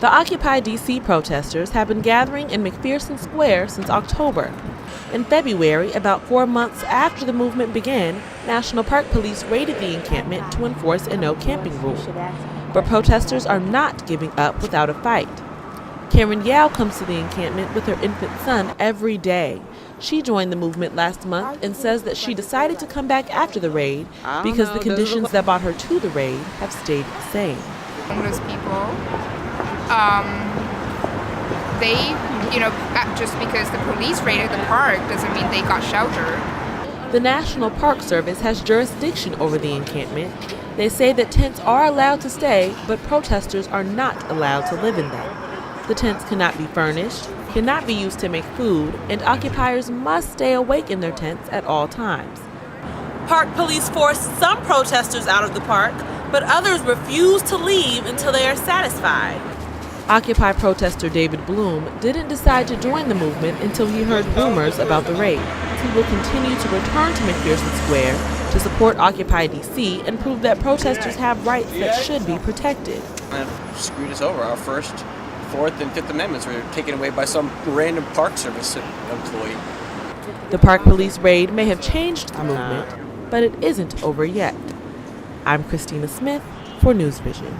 The Occupy DC protesters have been gathering in McPherson Square since October. In February, about 4 months after the movement began, National Park Police raided the encampment to enforce a no camping rule. But protesters are not giving up without a fight. Karen Yao comes to the encampment with her infant son every day. She joined the movement last month and says that she decided to come back after the raid because the conditions that brought her to the raid have stayed the same. Homeless people, just because the police raided the park doesn't mean they got shelter. The National Park Service has jurisdiction over the encampment. They say that tents are allowed to stay, but protesters are not allowed to live in them. The tents cannot be furnished, cannot be used to make food, and occupiers must stay awake in their tents at all times. Park police forced some protesters out of the park, but others refuse to leave until they are satisfied. Occupy protester David Bloom didn't decide to join the movement until he heard rumors about the raid. He will continue to return to McPherson Square to support Occupy DC and prove that protesters have rights that should be protected. Screwed us over. Our First, Fourth, and Fifth Amendments were taken away by some random Park Service employee. The Park Police raid may have changed the movement, but it isn't over yet. I'm Christina Smith for News Vision.